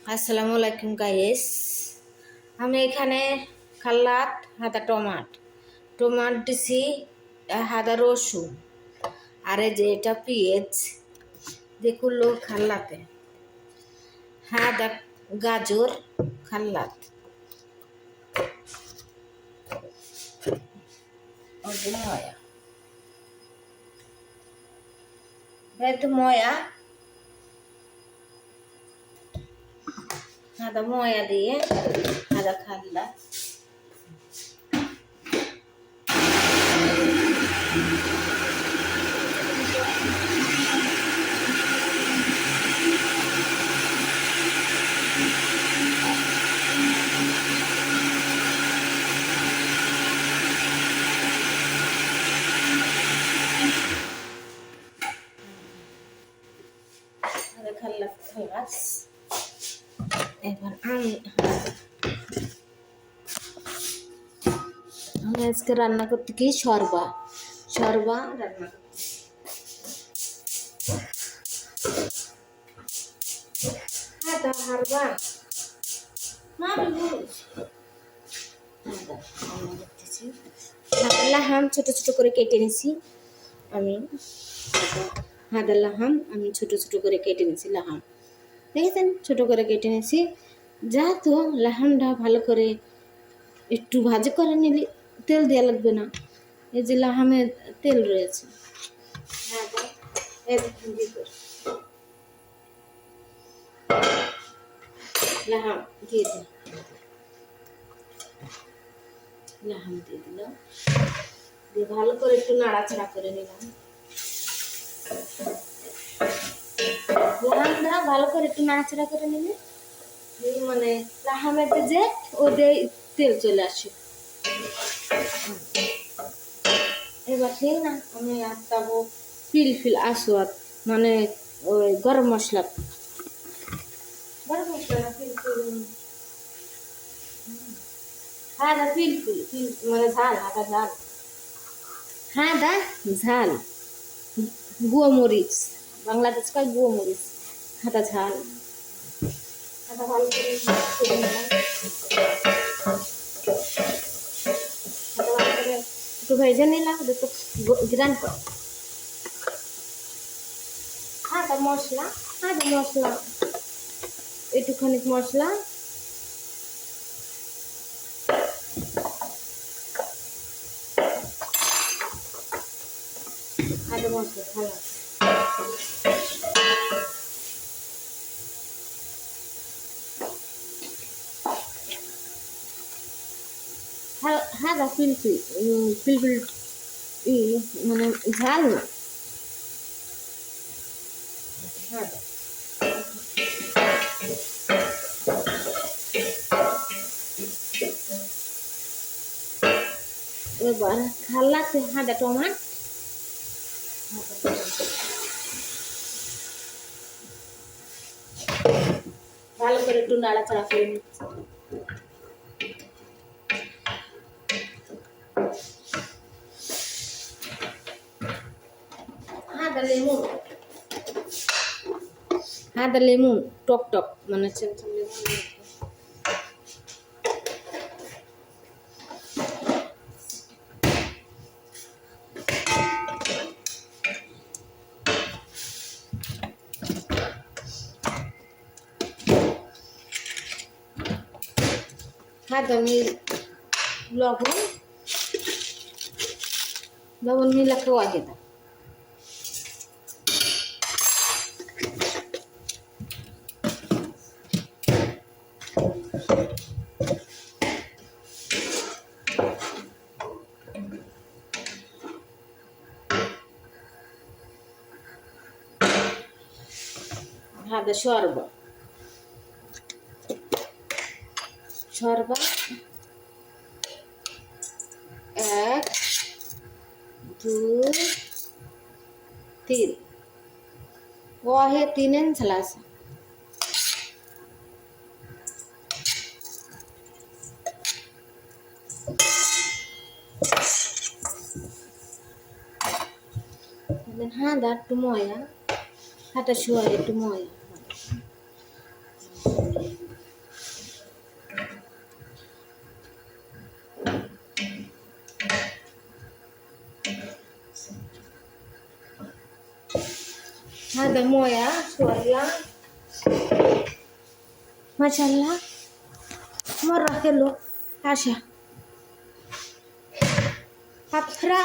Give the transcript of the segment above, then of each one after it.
আসসালামু আলাইকুম গাইস। আমি এখানে খাল্লাত হাদা টমাট দিছি, হাদা রসুন, আর এই যে এটা পেঁয়াজ যেগুলো খাল্লাতে, হাদা গাজর খাল্লাত ময়া একটু ময়া হাদা ময়া দিয়ে হাদা খাল্লাত খাল্লাত খালাস। এবার আমি আজকে রান্না করতে কি শরবা রান্না হারবা লাহাম ছোট ছোট করে কেটে নিছি। আমি হাদা লাহাম ছোট ছোট করে কেটে নিছি। লাহাম দেখেছেন, ছোট করে কেটে নিছি। যা তো লাহামটা ভালো করে একটু ভাজি করে নিলে তেল দেওয়া লাগবে না। এই যে লাহামের তেল রয়েছে, লাহাম দিয়ে দিন, লাহাম দিয়ে দিলাম, দিয়ে ভালো করে একটু নাড়াচাড়া করে নিলাম। লাহামটা ভালো করে একটু নাড়াচাড়া করে নিলে মানে লাহামের যে ওদের তেল চলে আসে। এবার ঠিক না, আমি আস্তাবো ফিল আসওয়াদ, মানে ওই গরম মশলা হাদা ফিল মানে ঝাল, হাদা ঝাল গুয়া মরিচ, বাংলাদেশ का গুয়া মরিচ, হাদা ঝাল। হাদা ভালো করে একটু ভেজে নিলাম, একটু গ্রান করে হাদা মশলা একটুখানি মশলা, আদা মশলা ভালো হাদা ফিলফিল মানে ঝাল না, হাদা এবার খাল্লাতে হাদা টমাট ভালো করে একটু নাড়াচাড়া করে নিচ্ছি। হাদা লেমন টক মানে হাদা লবণ মিলাকেও আগে দাও। হাদা শরবা 1 2 3 वो आहे 3 झाला असा हादा टुमोया Hata शुआ टुमोया ada moya suarla mashallah مرة حلو عشا আপনারা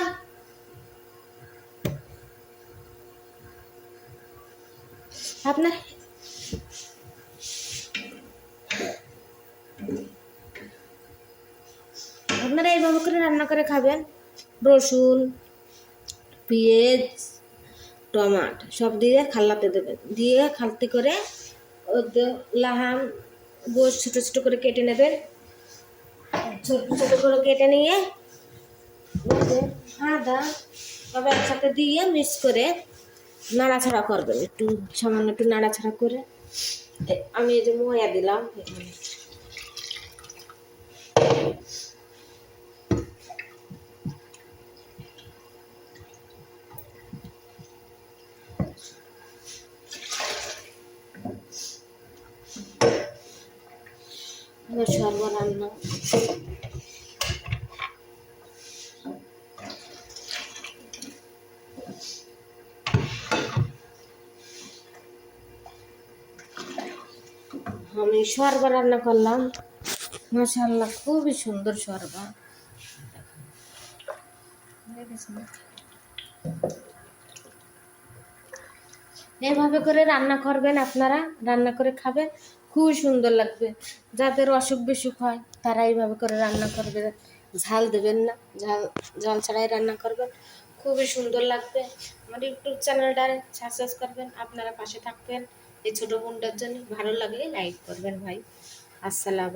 আপনার আপনারা এইভাবে করে রান্না করে খাবেন। রসুন, পেঁয়াজ, টমাটো সব দিয়ে খাল্লাতে দেবেন, দিয়ে খালতে করে লাহাম গোশ ছোটো ছোটো করে কেটে নেবেন। ছোটো ছোটো করে কেটে নিয়ে আদা সব একসাথে দিয়ে মিক্স করে নাড়াচাড়া করবেন, একটু সামান্য একটু নাড়াচাড়া করে। আমি এই যে ময়া দিলাম এখানে, শর্মা রান্না আমি শর্মা রান্না করলাম, মাশাআল্লাহ খুবই সুন্দর শর্মা। এভাবে করে রান্না করবেন, আপনারা রান্না করে খাবেন, খুবই সুন্দর লাগবে। যাদের অসুখ বিসুখ হয় তারা এইভাবে করে রান্না করবে, ঝাল দেবেন না, ঝাল ছাড়াই রান্না করবেন, খুবই সুন্দর লাগবে। আমার ইউটিউব চ্যানেলটা সাবস্ক্রাইব করবেন, আপনারা পাশে থাকবেন এই ছোটো বোনটার জন্য। ভালো লাগলে লাইক করবেন ভাই। আসসালাম।